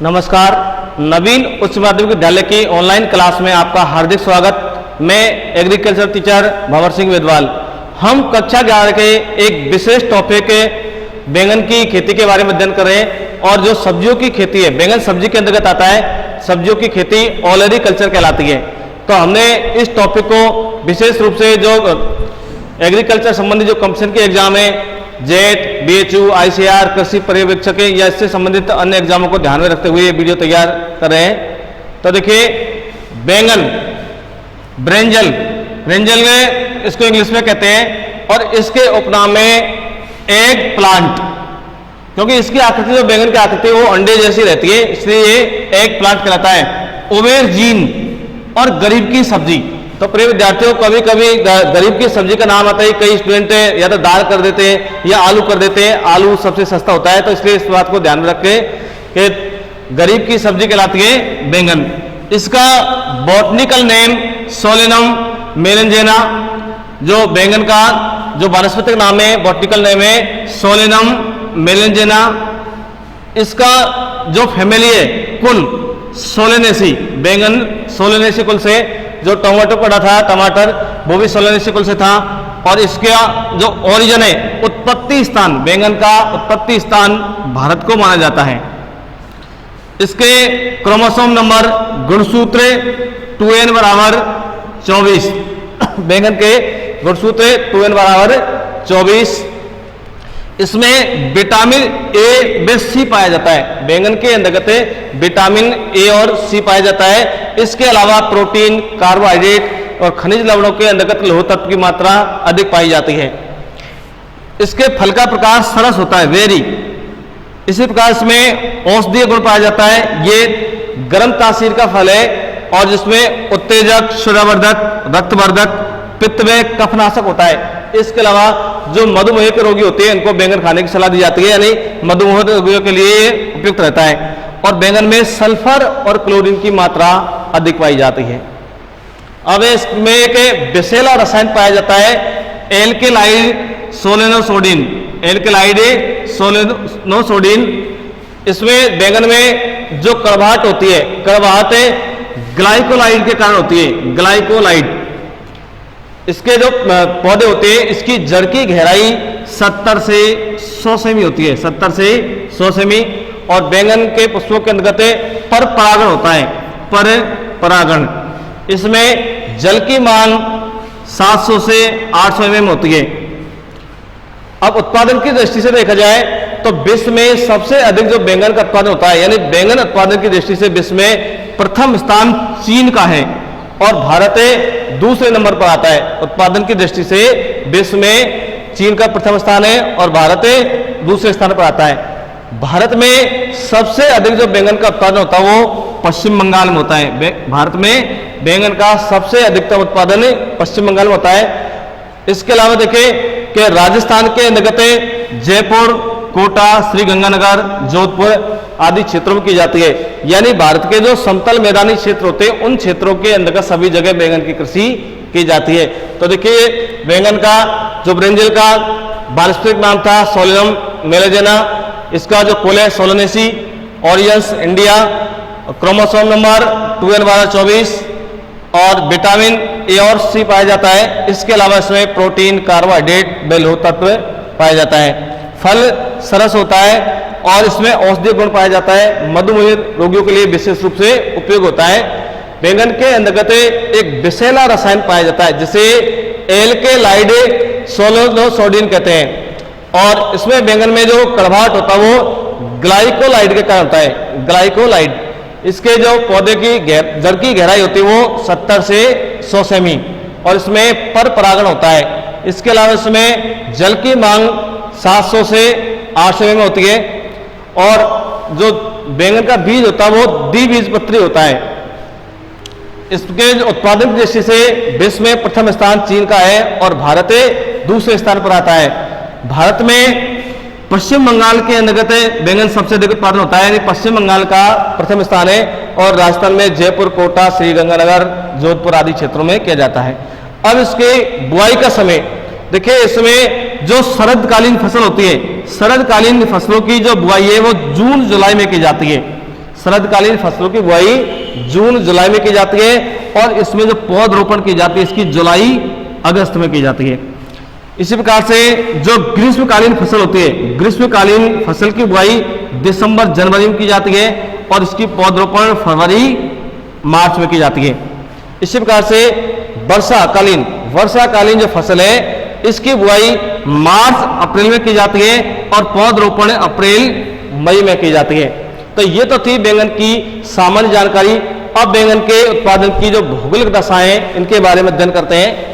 नमस्कार। नवीन उच्च माध्यमिक विद्यालय की ऑनलाइन क्लास में आपका हार्दिक स्वागत। मैं एग्रीकल्चर टीचर भंवर सिंह वेदवाल। हम कक्षा 11 के एक विशेष टॉपिक बैंगन की खेती के बारे में अध्ययन कर रहे हैं। और जो सब्जियों की खेती है, बैंगन सब्जी के अंतर्गत आता है। सब्जियों की खेती ओलेरीकल्चर कहलाती है। तो हमने इस टॉपिक को विशेष रूप से जो एग्रीकल्चर संबंधी जो कंपटीशन के एग्जाम है, जेट, BHU, ICAR, कृषि पर्यवेक्षक या इससे संबंधित अन्य एग्जामों को ध्यान में रखते हुए ये वीडियो तैयार कर रहे हैं। तो देखिए, बैंगन, ब्रिंजल, ब्रिंजल में इसको इंग्लिश में कहते हैं, और इसके उपनाम में एग प्लांट, क्योंकि इसकी आकृति जो बैंगन की आकृति वो अंडे जैसी रहती है, इसलिए ये एग प्लांट कहलाता है। ओवेरजीन और गरीब की सब्जी। तो प्रिय विद्यार्थियों, कभी कभी गरीब की सब्जी का नाम आता है, कई स्टूडेंट या तो दाल कर देते हैं या आलू कर देते हैं। आलू सबसे सस्ता होता है, तो इसलिए इस बात को ध्यान में रखें कि गरीब की सब्जी कहलाती है बैंगन। इसका बॉटनिकल नेम सोलेनम मेलेंजेना। जो बैंगन का जो वानस्पतिक नाम है, बॉटनिकल नेम है सोलेनम मेलेंजेना। इसका जो फैमिली है, कुल सोलेनेसी, बैंगन सोलेनेसी कुल से। जो टमाटो पड़ा था, टमाटर, वो भी सोलेनेसी कुल से था। और इसका जो ओरिजिन है, उत्पत्ति स्थान, बैंगन का उत्पत्ति स्थान भारत को माना जाता है। इसके क्रोमोसोम नंबर, गुणसूत्र 2n बराबर 24। बैंगन के गुणसूत्र 2n बराबर 24। इसमें विटामिन A, B, C पाया जाता है। बैंगन के अंतर्गत विटामिन A और C पाया जाता है। इसके अलावा प्रोटीन, कार्बोहाइड्रेट और खनिज लवणों के अंतर्गत लौह तत्व की मात्रा अधिक पाई जाती है। इसके फल का प्रकार सरस होता है, वेरी। इसी प्रकार इसमें औषधीय गुण पाया जाता है। ये गर्म तासीर का फल है और जिसमें उत्तेजक, शुद्धवर्धक, रक्तवर्धक, पित्त में कफनाशक होता है। इसके अलावा जो मधुमेह के रोगी होते हैं, इनको बैंगन खाने की सलाह दी जाती है, यानी मधुमेह रोगियों के लिए उपयुक्त रहता है। और बैंगन में सल्फर और क्लोरीन की मात्रा अधिक पाई जाती है। अब इसमें एक विषैला रसायन पाया जाता है, एल्केलाइड सोलेनोसोडिन, एल्केलाइड सोलेनोसोडिन। इसमें बैंगन में जो कड़वाहट होती है, कड़वाहट ग्लाइकोलाइड के कारण होती है, ग्लाइकोलाइड। इसके जो पौधे होते हैं, इसकी जड़ की गहराई 70 से 100 सेमी होती है, 70 से 100 सेमी। और बैंगन के पुष्पों के अंतर्गत पर परागण होता है, पर परागण। इसमें जल की मांग 700 से 800 mm होती है। अब उत्पादन की दृष्टि से देखा जाए तो विश्व में सबसे अधिक जो बैंगन का उत्पादन होता है, यानी बैंगन उत्पादन की दृष्टि से विश्व में प्रथम स्थान चीन का है और भारत दूसरे नंबर पर आता है। उत्पादन की दृष्टि से विश्व में चीन का प्रथम स्थान है और भारत दूसरे स्थान पर आता है। भारत में सबसे अधिक जो बैंगन का उत्पादन होता है वो पश्चिम बंगाल में होता है। भारत में बैंगन का सबसे अधिकतम उत्पादन पश्चिम बंगाल में होता है। इसके अलावा देखें कि राजस्थान के अंतर्गत जयपुर, कोटा, श्रीगंगानगर, जोधपुर आदि क्षेत्रों में की जाती है। यानी भारत के जो समतल मैदानी क्षेत्र होते हैं, उन क्षेत्रों के अंतर्गत सभी जगह बैंगन की कृषि की जाती है। तो देखिए, बैंगन का जो ब्रिंजल का वानस्पतिक नाम था सोलेनम मेलेंजेना, इसका जो कुल है सोलेनेसी, ओरियंस इंडिया, क्रोमोसोम नंबर 2n बराबर 24 और विटामिन A और C पाया जाता है। इसके अलावा इसमें प्रोटीन, कार्बोहाइड्रेट व लौह तत्व पाया जाता है। फल सरस होता है और इसमें औषधीय गुण पाया जाता है। मधुमेह रोगियों के लिए विशेष रूप से उपयोग होता है। बैंगन के अंतर्गत एक विषैला रसायन पाया जाता है जिसे एल्केलाइड सोलेनोसोडिन कहते हैं। और इसमें बैंगन में जो कड़वाहट होता है वो ग्लाइकोलाइड के कारण होता है, ग्लाइकोलाइड। इसके जो पौधे की जड़ की गहराई होती है वो 70 से 100 सेमी और इसमें पर परागण होता है। इसके अलावा इसमें जल की मांग 700 से 800 में होती है। और जो बैंगन का बीज होता है वो द्विबीजपत्री होता है। इसके जो उत्पादन की दृष्टि से विश्व में प्रथम स्थान चीन का है और भारत दूसरे स्थान पर आता है। भारत में पश्चिम बंगाल के अंतर्गत बैंगन सबसे अधिक उत्पादन होता है, यानी पश्चिम बंगाल का प्रथम स्थान है। और राजस्थान में जयपुर, कोटा, श्रीगंगानगर, जोधपुर आदि क्षेत्रों में किया जाता है। अब इसके बुआई का समय देखिए, इसमें जो शरदकालीन फसल होती है, शरदकालीन फसलों की जो बुआई है वो जून जुलाई में की जाती है। शरदकालीन फसलों की बुआई जून जुलाई में की जाती है और इसमें जो पौधरोपण की जाती है इसकी जुलाई अगस्त में की जाती है। इसी प्रकार से जो ग्रीष्मकालीन फसल होती है, ग्रीष्मकालीन फसल की बुआई दिसंबर जनवरी में की जाती है और इसकी पौधरोपण फरवरी मार्च में की जाती है। इसी प्रकार से वर्षाकालीन जो फसल है इसकी बुआई मार्च अप्रैल में की जाती है और पौधरोपण अप्रैल मई में की जाती है। तो ये तो थी बैंगन की सामान्य जानकारी। अब बैंगन के उत्पादन की जो भौगोलिक दशाएं इनके बारे में अध्ययन करते हैं।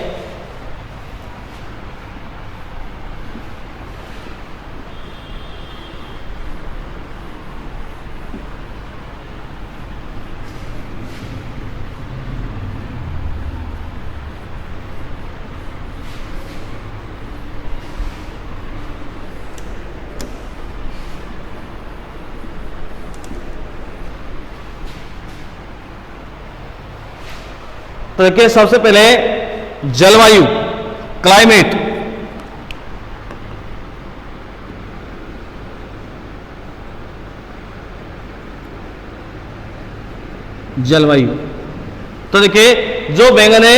तो देखिए सबसे पहले जलवायु, क्लाइमेट। जलवायु, तो देखिए जो बैंगन है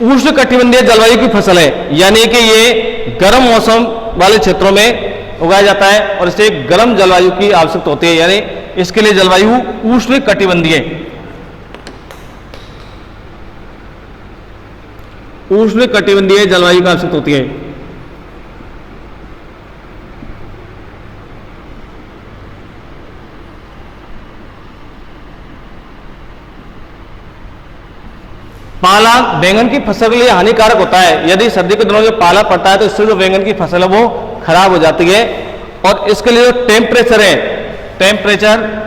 उष्णकटिबंधीय जलवायु की फसल है, यानी कि ये गर्म मौसम वाले क्षेत्रों में उगाया जाता है और इसे गर्म जलवायु की आवश्यकता होती है, यानी इसके लिए जलवायु उष्णकटिबंधीय जलवायु की आवश्यकता होती है। पाला बैंगन की फसल के लिए हानिकारक होता है। यदि सर्दी के दिनों में पाला पड़ता है तो इससे जो बैंगन की फसल है वो खराब हो जाती है और इसके लिए जो टेम्परेचर है, टेम्परेचर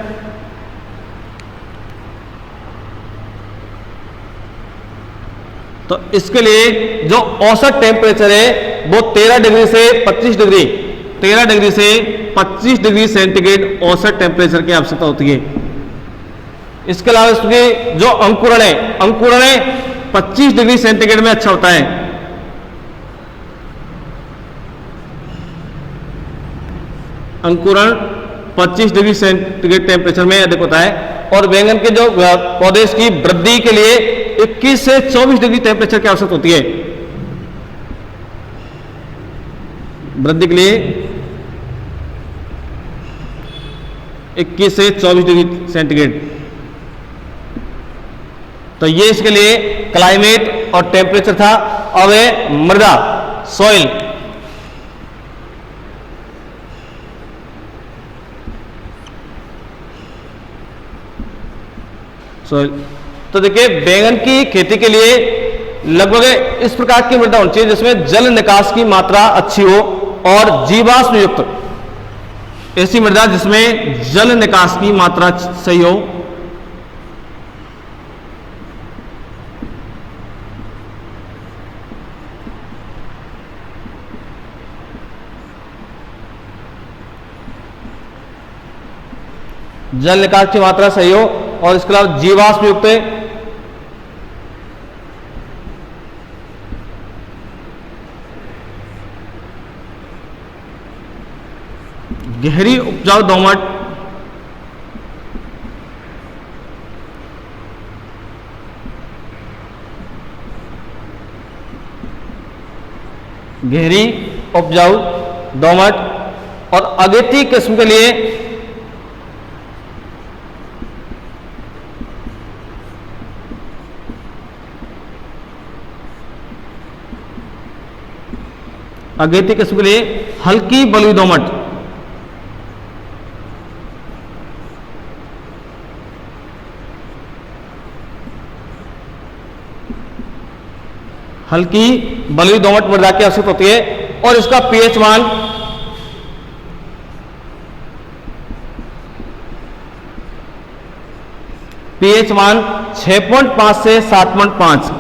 तो इसके लिए जो औसत टेम्परेचर है वो 13 डिग्री से 25 डिग्री 13 डिग्री से 25 डिग्री सेंटीग्रेड औसत टेम्परेचर की आवश्यकता होती है। इसके अलावा इसकी जो अंकुरण है 25 डिग्री सेंटीग्रेड में अच्छा होता है। अंकुरण 25 डिग्री सेंटीग्रेड टेम्परेचर में अधिक होता है और बैंगन के जो पौधे की वृद्धि के लिए 21 से 24 डिग्री टेम्परेचर की आवश्यकता होती है। वृद्धि के लिए 21 से 24 डिग्री सेंटीग्रेड। तो ये इसके लिए क्लाइमेट और टेम्परेचर था। अब है मृदा, सॉइल। तो देखिए बैंगन की खेती के लिए लगभग इस प्रकार की मृदा होनी चाहिए जिसमें जल निकास की मात्रा अच्छी हो और जीवाश्म युक्त ऐसी मृदा जिसमें जल निकास की मात्रा सही हो। जल निकास की मात्रा सही हो और इसके अलावा जीवाश्म युक्त गहरी उपजाऊ दोमट, गहरी उपजाऊ दोमट और अगेती किस्म के लिए अगेती किस्म के लिए हल्की बलुई दोमट, हल्की बलुई दोमट मृदा की आवश्यकता होती है और इसका पीएच मान पीएच मान 6.5 से 7.5,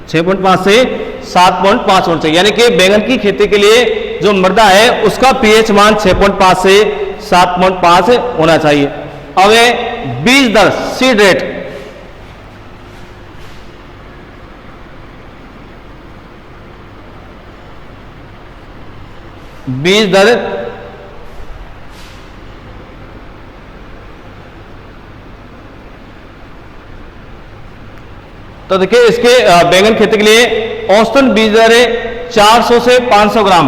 6.5 से 7.5 होना चाहिए। यानी कि बैंगन की खेती के लिए जो मृदा है उसका पीएच मान 6.5 से 7.5 होना चाहिए। अब है बीज दर, सीड रेट। बीज दर तो देखिए इसके बैंगन खेती के लिए औसतन बीज दर है 400 से 500 ग्राम।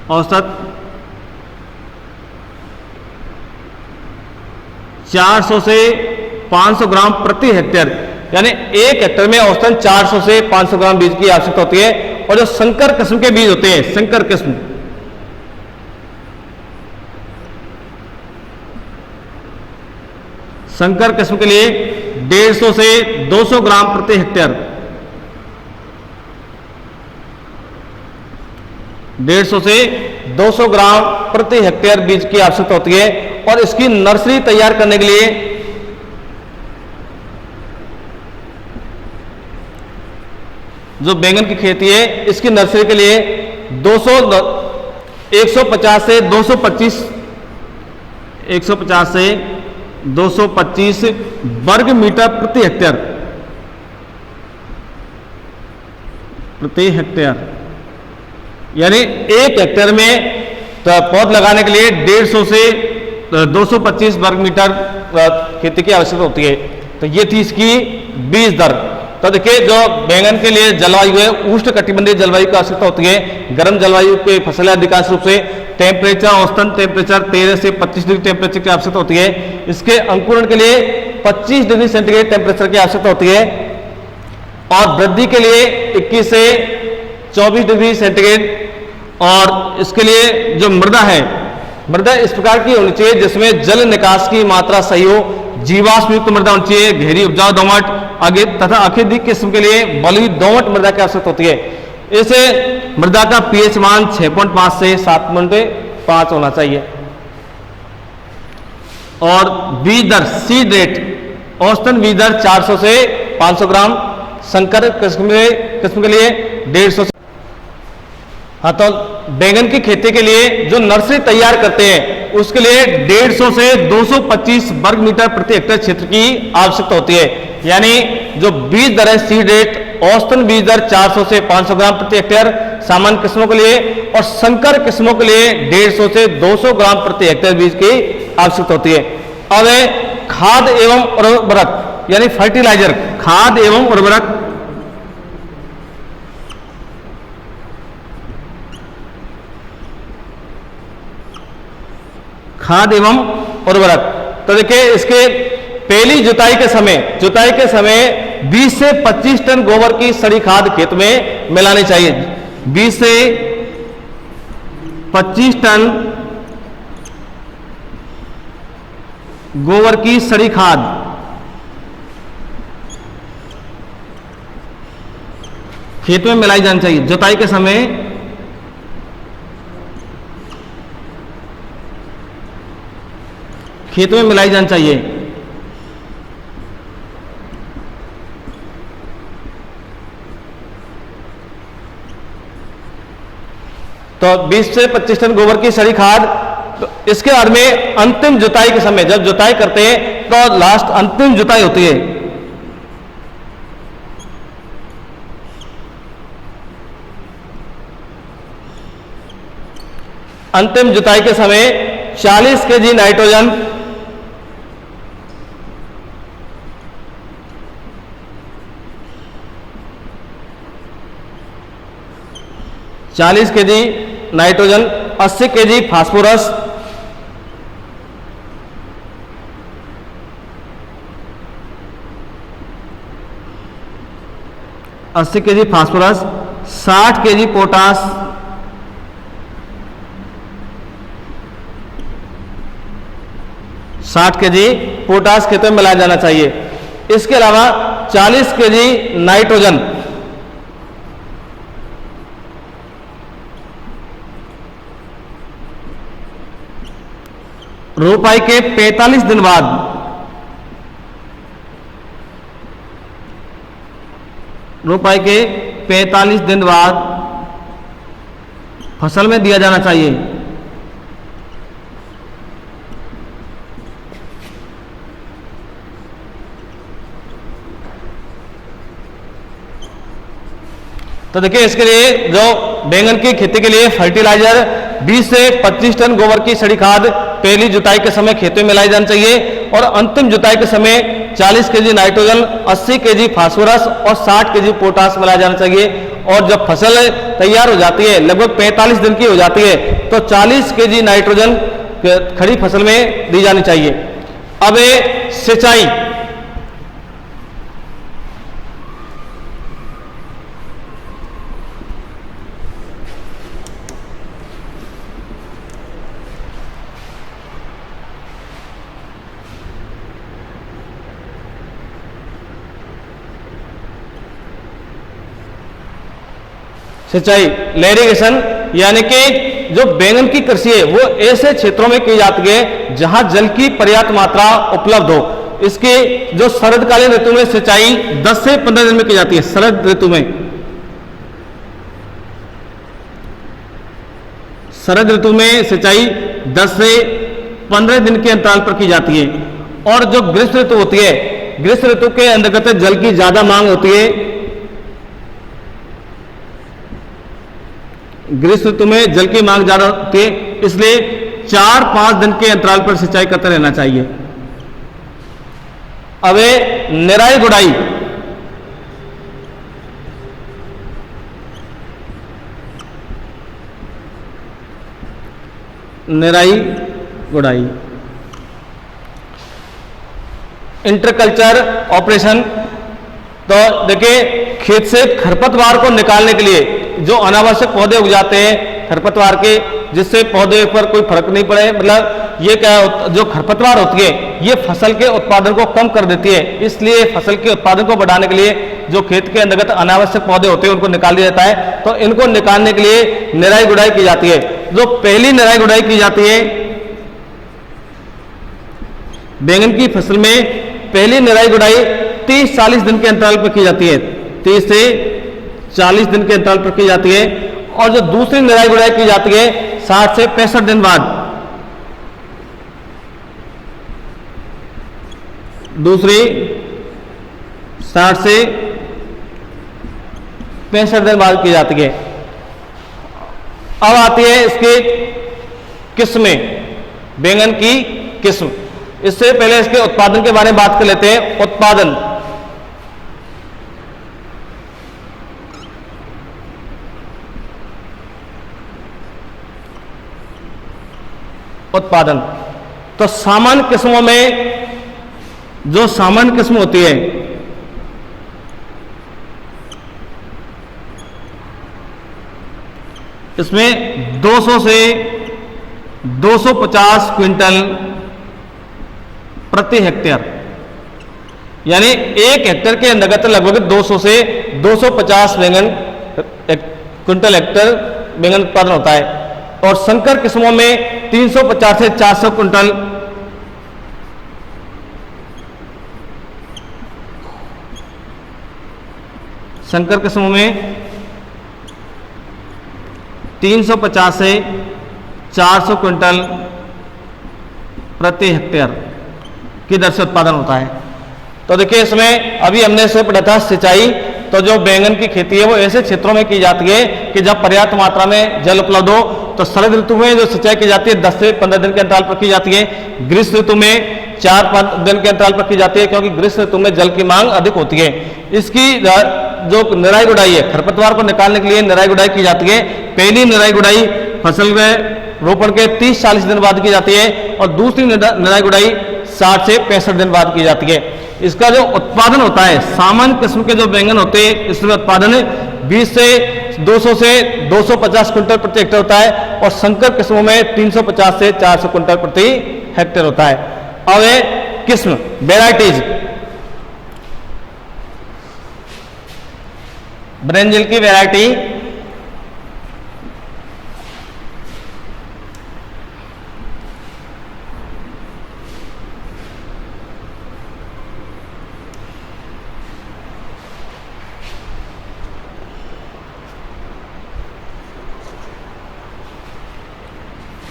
औसत 400 से 500 ग्राम प्रति हेक्टेयर, यानी एक हेक्टेयर में औसतन 400 से 500 ग्राम बीज की आवश्यकता होती है। और जो संकर किस्म के बीज होते हैं, संकर किस्म, संकर किस्म के लिए 150 से 200 ग्राम प्रति हेक्टेयर, 150 से 200 ग्राम प्रति हेक्टेयर बीज की आवश्यकता होती है। और इसकी नर्सरी तैयार करने के लिए जो बैंगन की खेती है, इसकी नर्सरी के लिए 150 से 225 वर्ग मीटर प्रति हेक्टेयर, यानी एक हेक्टेयर में पौध लगाने के लिए 150 से 225 वर्ग मीटर खेती की आवश्यकता होती है। तो ये थी इसकी बीज दर। तो देखिए जो बैंगन के लिए जलवायु है, उष्ण कटिबंधीय जलवायु की आवश्यकता होती है। गर्म जलवायु के फसल है, अधिकांश रूप से टेम्परेचर, औसतन टेम्परेचर 13 से 25 डिग्री टेम्परेचर की आवश्यकता होती है। इसके अंकुरण के लिए 25 डिग्री सेंटीग्रेड टेम्परेचर की आवश्यकता होती है। और वृद्धि के लिए 21 से 24 डिग्री सेंटीग्रेड। और इसके लिए जो मृदा है, मृदा इस प्रकार की होनी चाहिए जिसमें जल निकास की मात्रा सही हो, जीवाश्म युक्त मृदा होनी चाहिए, गहरी उपजाऊ दोमट आगे तथा अत्यधिक किस्म के लिए बलुई दोमट मृदा की आवश्यकता होती है। इसे मृदा का पीएच मान 6.5 से 7.5 होना चाहिए। और बीज दर, सीड रेट, औसतन बीज दर 400 से 500 ग्राम, संकर किस्म के लिए 150 से। हाँ, तो बैंगन की खेती के लिए जो नर्सरी तैयार करते हैं उसके लिए 150 से 225 वर्ग मीटर प्रति हेक्टेयर क्षेत्र की आवश्यकता होती है। यानी जो बीज दर है, सीड रेट, औसतन बीज दर 400 से 500 ग्राम प्रति हेक्टेयर सामान्य किस्मों के लिए, और संकर किस्मों के लिए 150 से 200 ग्राम प्रति हेक्टेयर बीज की आवश्यकता होती है। अब खाद एवं उर्वरक यानी फर्टिलाइजर, खाद एवं उर्वरक, खाद एवं उर्वरक। तो देखिए इसके पहली जुताई के समय 20 से 25 टन गोबर की सड़ी खाद खेत में मिलानी चाहिए। 20 से 25 टन गोबर की सड़ी खाद खेत में मिलाई जानी चाहिए जुताई के समय। खेत में मिलाई जानी चाहिए। तो 20 से 25 टन गोबर की सड़ी खाद। तो इसके बाद में अंतिम जुताई के समय, जब जुताई करते हैं तो लास्ट अंतिम जुताई होती है, अंतिम जुताई के समय 40 KG nitrogen, 40 KG nitrogen, 80 KG phosphorus, 80 KG phosphorus, 60 KG potash, 60 KG potash खेत में मिलाया जाना चाहिए। इसके अलावा 40 केजी नाइट्रोजन, रोपाई के 45 दिन बाद, रोपाई के 45 दिन बाद फसल में दिया जाना चाहिए। तो देखिए इसके लिए जो बैंगन की खेती के लिए फर्टिलाइजर 20 से 25 टन गोबर की सड़ी खाद पहली जुताई के समय खेत में मिलाई जानी चाहिए। और अंतिम जुताई के समय 40 केजी नाइट्रोजन, 80 केजी फास्फोरस और 60 केजी पोटास मिलाया जाना चाहिए। और जब फसल तैयार हो जाती है, लगभग 45 दिन की हो जाती है, तो 40 केजी नाइट्रोजन खड़ी फसल में दी जानी चाहिए। अब सिंचाई, सिंचाई लेरिगेशन, यानी कि जो बैंगन की कृषि है वो ऐसे क्षेत्रों में की जाती है जहां जल की पर्याप्त मात्रा उपलब्ध हो। इसकी जो शरदकालीन ऋतु में सिंचाई 10 से 15 दिन में की जाती है। शरद ऋतु में, शरद ऋतु में सिंचाई 10 से 15 दिन के अंतराल पर की जाती है। और जो ग्रीष्म ऋतु होती है, ग्रीष्म ऋतु के अंतर्गत जल की ज्यादा मांग होती है। ग्रीष्म ऋतु में जल की मांग ज्यादा होती है, इसलिए 4-5 दिन के अंतराल पर सिंचाई करते रहना चाहिए। अब निराई गुड़ाई, निराई गुड़ाई, इंटरकल्चर ऑपरेशन। तो देखिए, खेत से खरपतवार को निकालने के लिए जो अनावश्यक पौधे उग जाते हैं खरपतवार के, जिससे पौधे पर कोई फर्क नहीं पड़े, मतलब ये क्या जो खरपतवार होती है ये फसल के उत्पादन को कम कर देती है। इसलिए फसल के उत्पादन को बढ़ाने के लिए जो खेत के अंतर्गत अनावश्यक पौधे होते हैं उनको निकाल दिया जाता है। तो इनको निकालने के लिए निराई गुड़ाई की जाती है। जो पहली निराई गुड़ाई की जाती है बैंगन की फसल में, पहली निराई गुड़ाई 30-40 दिन के अंतराल पर की जाती है। 30 से 40 दिन के अंतराल पर की जाती है। और जो दूसरी निराई गुड़ाई की जाती है 60 से 65 दिन बाद। दूसरी 60 से 65 दिन बाद की जाती है। अब आती है इसकी किस्में, बैंगन की किस्म। इससे पहले इसके उत्पादन के बारे में बात कर लेते हैं। उत्पादन, उत्पादन तो सामान्य किस्मों में, जो सामान्य किस्म होती है इसमें 200 से 250 क्विंटल प्रति हेक्टेयर, यानी 1 हेक्टेयर के अंतर्गत लगभग 200 से 250 बैंगन क्विंटल हेक्टेयर बैंगन उत्पादन होता है। और संकर किस्मों में 350 से 400 क्विंटल, संकर किस्मों में 350 से 400 क्विंटल प्रति हेक्टेयर की दर से उत्पादन होता है। तो देखिए, इसमें अभी हमने इसे पढ़ा था सिंचाई। तो जो बैंगन की खेती है वो ऐसे क्षेत्रों में की जाती है कि जब पर्याप्त मात्रा में जल उपलब्ध हो। तो शरद ऋतु में जो सिंचाई की जाती है 10 से 15 दिन के अंतराल पर की जाती है। ग्रीष्म ऋतु में 4-5 दिन के अंतराल पर की जाती है, क्योंकि ग्रीष्म ऋतु में जल की मांग अधिक होती है। इसकी जो निराई गुड़ाई है, खरपतवार को निकालने के लिए निराई गुड़ाई की जाती है। पहली निराई गुड़ाई फसल में रोपण के 30-40 दिन बाद की जाती है और दूसरी निराई गुड़ाई 60 से 65 दिन बाद की जाती है। इसका जो उत्पादन होता है, सामान्य किस्म के जो बैंगन होते हैं इसमें उत्पादन 20 से 200 से 250 क्विंटल प्रति हेक्टेयर होता है। और संकर किस्मों में 350 से 400 क्विंटल प्रति हेक्टेयर होता है। अब ये किस्म, वेराइटीज, ब्रिंजल की वैरायटी,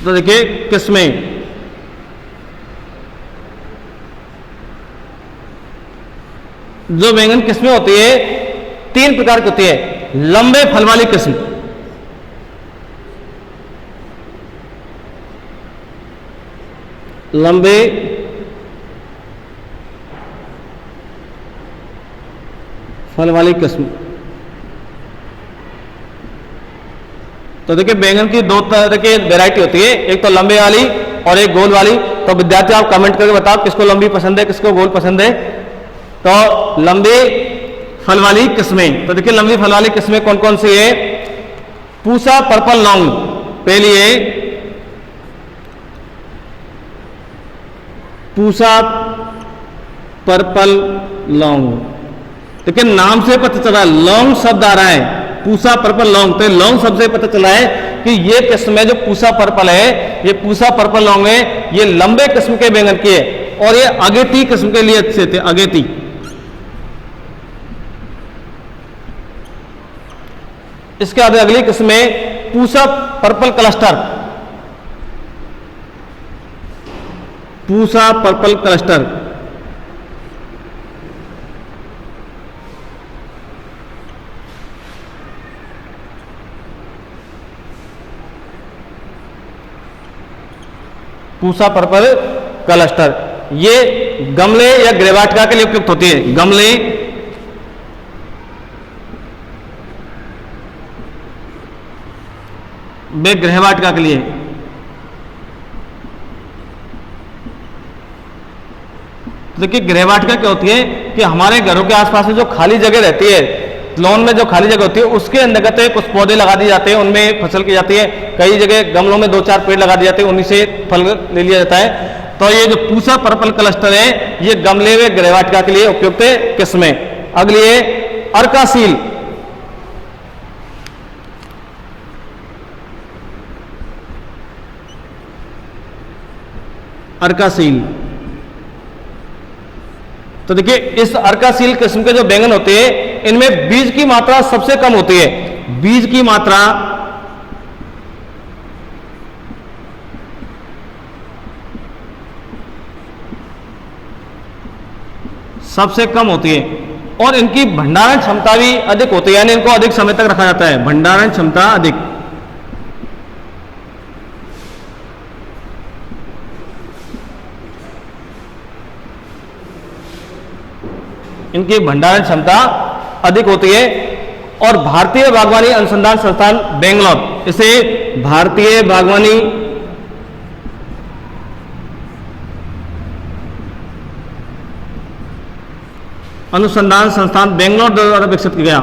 तो देखिए किस्में, जो बैंगन किस्में होती है 3 प्रकार की होती है। लंबे फल वाली किस्म, लंबे फल वाली किस्म। तो देखिए बैंगन की दो तरह की वैरायटी होती है, एक तो लंबे वाली और एक गोल वाली। तो विद्यार्थी आप कमेंट करके बताओ किसको लंबी पसंद है, किसको गोल पसंद है। तो लंबी फल वाली किस्में, तो देखिए लंबी फल वाली किस्में कौन कौन सी है। पूसा पर्पल लौंग पहली है, पूसा पर्पल लौंग। देखिए नाम से पता चला लौंग शब्द आ रहा है, पूसा पर्पल लौंग, तो लौंग शब्द से पता चला है कि ये किस्म है जो पूसा पर्पल है, ये पूसा पर्पल लौंग है, ये लंबे किस्म के बैंगन की है और ये अगेती किस्म के लिए अच्छे थे, अगेती। इसके बाद अगली किस्म है Pusa purple cluster, Pusa purple cluster. Pusa purple cluster ये गमले या ग्रेवाटिका के लिए उपयुक्त होती है, गमले में गृहवाटिका के लिए। देखिए गृहवाटिका क्या होती है कि हमारे घरों के आसपास में जो खाली जगह रहती है, लॉन में जो खाली जगह होती है उसके अंतर्गत कुछ पौधे लगा दिए जाते हैं, उनमें फसल की जाती है। कई जगह गमलों में 2-4 पेड़ लगा दिए जाते हैं, उन्हीं से फल ले लिया जाता है। तो ये जो पूसा पर्पल क्लस्टर है ये गमले में गृहवाटिका के लिए उपयुक्त किस्म है। अगली है अर्कासील, अर्कासील। तो देखिए इस अर्कासील किस्म के जो बैंगन होते हैं इनमें बीज की मात्रा सबसे कम होती है, बीज की मात्रा सबसे कम होती है और इनकी भंडारण क्षमता भी अधिक होती है, यानी इनको अधिक समय तक रखा जाता है, भंडारण क्षमता अधिक। इनकी भंडारण क्षमता अधिक होती है। और भारतीय बागवानी अनुसंधान संस्थान बेंगलोर, इसे भारतीय बागवानी अनुसंधान संस्थान बेंगलोर द्वारा विकसित किया गया।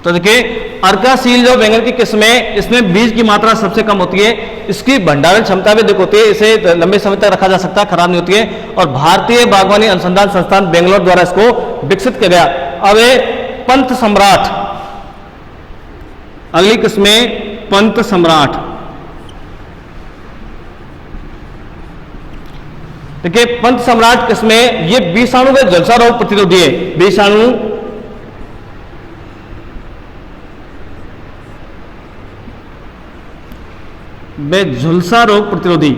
तो देखिए अर्कासील जो बैंगन की किस्म है इसमें बीज की मात्रा सबसे कम होती है, इसकी भंडारण क्षमता भी अधिक होती है, इसे लंबे समय तक रखा जा सकता है, खराब नहीं होती है। और भारतीय बागवानी अनुसंधान संस्थान बेंगलोर द्वारा इसको विकसित किया गया। अब पंत सम्राट, अगली किस्म पंत सम्राट। देखिए पंत सम्राट किस्म ये विषाणु में झुलसा रोग प्रतिरोधी है, विषाणु में झुलसा रोग प्रतिरोधी।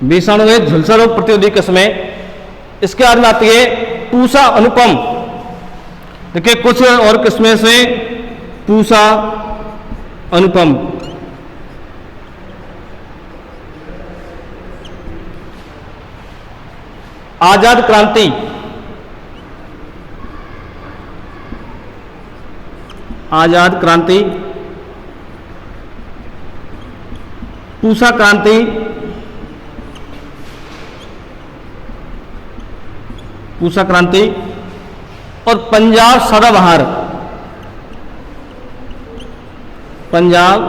विषाणु में झुलसा रोग प्रतिरोधी किस्म है। इसके बाद में आती है पूसा अनुपम। देखिए कुछ और किस्में से पूसा अनुपम। आजाद क्रांति, आजाद क्रांति, पूसा क्रांति, पूसा क्रांति और पंजाब सदाबहार, पंजाब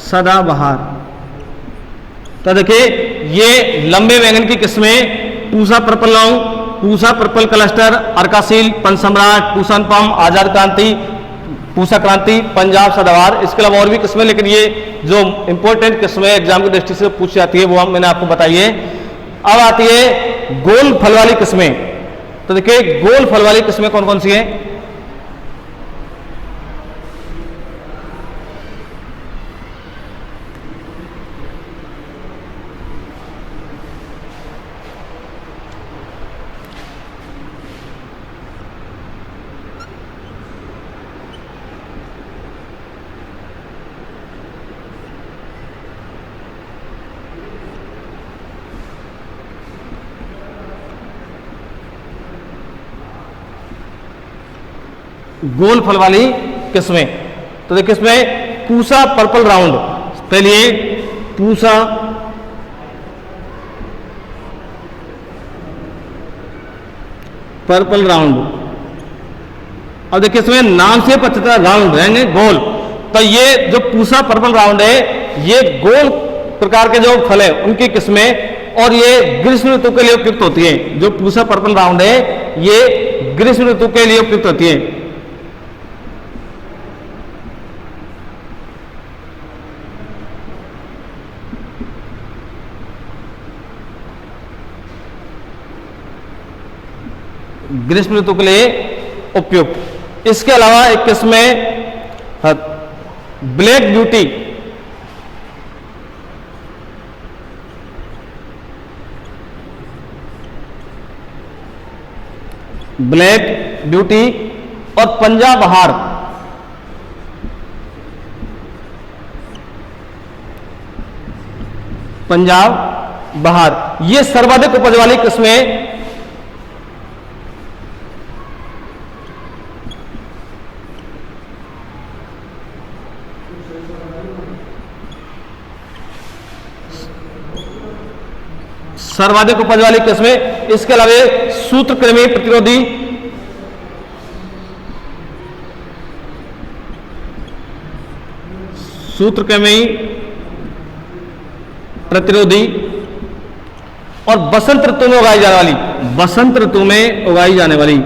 सदाबहार। तो देखिए ये लंबे बैंगन की किस्में पूसा पर्पल लौंग, पूसा पर्पल क्लस्टर, अर्कासील, पंत सम्राट, पूसा अनुपम, आजाद क्रांति, पूसा क्रांति, पंजाब सदाबहार। इसके अलावा और भी किस्में, लेकिन ये जो इंपॉर्टेंट किस्में एग्जाम की दृष्टि से पूछी जाती है वो मैंने आपको बताई है। अब आती है गोल फल वाली किस्में। तो देखिए गोल फल वाली किस्में कौन कौन सी है। गोल फल वाली किस्में। तो देखिए इसमें पूसा पर्पल राउंड, पहले पूसा पर्पल राउंड। अब देखिए इसमें नाम से पता चलता है राउंड यानी गोल। तो ये जो पूसा पर्पल राउंड है ये गोल प्रकार के जो फल है उनकी किस्में, और ये ग्रीष्म ऋतु के लिए उपयुक्त होती है। जो पूसा पर्पल राउंड है ये ग्रीष्म ऋतु के लिए उपयुक्त होती है। ग्रीष्म ऋतु के लिए उपयुक्त। इसके अलावा एक किस्म है ब्लैक ब्यूटी। ब्लैक ब्यूटी और पंजाब बहार। पंजाब बहार ये सर्वाधिक उपज वाली किस्में सर्वाधिक उपज वाली किस्में। इसके अलावा सूत्रकृमि प्रतिरोधी, सूत्रकृमि प्रतिरोधी और बसंत ऋतु में उगाई जाने वाली, बसंत ऋतु में उगाई जाने वाली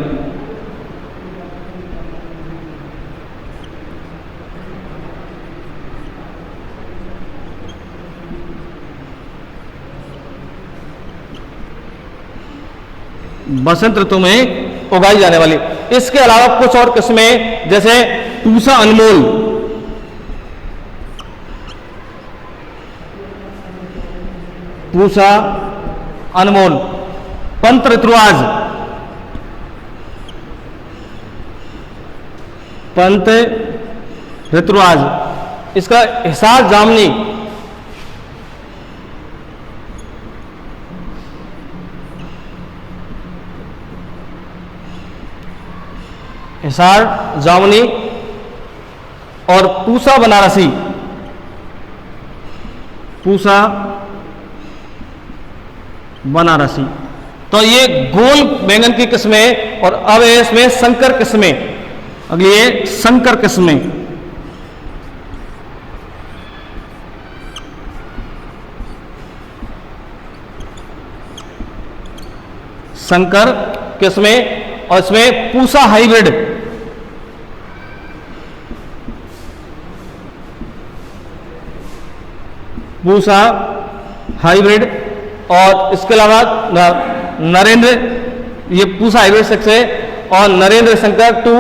बसंत ऋतु में उगाई जाने वाली। इसके अलावा कुछ और किस्में जैसे पूसा अनमोल, पूसा अनमोल, पंत ऋतुराज, पंत ऋतुराज, इसका हिसार जामनी, हिसार जामुनी और पूसा बनारसी, पूसा बनारसी। तो ये गोल बैंगन की किस्में। और अब इसमें संकर किस्में, अगली ये संकर किस्में। संकर किस्में और इसमें पूसा हाइब्रिड, पूसा हाइब्रिड। और इसके अलावा नरेंद्र, ये पूसा हाइब्रिड सेक्स है, और नरेंद्र शंकर 2,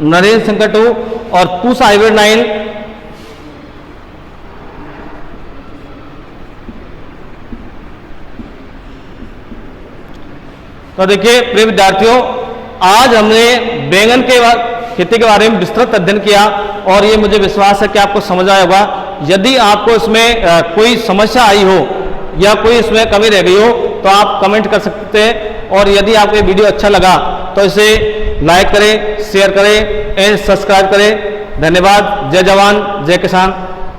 नरेंद्र शंकर 2 और पूसा हाइब्रिड 9। तो देखिए प्रिय विद्यार्थियों, आज हमने बैंगन के खेती के बारे में विस्तृत अध्ययन किया और ये मुझे विश्वास है कि आपको समझ आया होगा। यदि आपको इसमें कोई समस्या आई हो या कोई इसमें कमी रह गई हो तो आप कमेंट कर सकते हैं। और यदि आपको ये वीडियो अच्छा लगा तो इसे लाइक करें, शेयर करें एंड सब्सक्राइब करें। धन्यवाद। जय जवान जय किसान।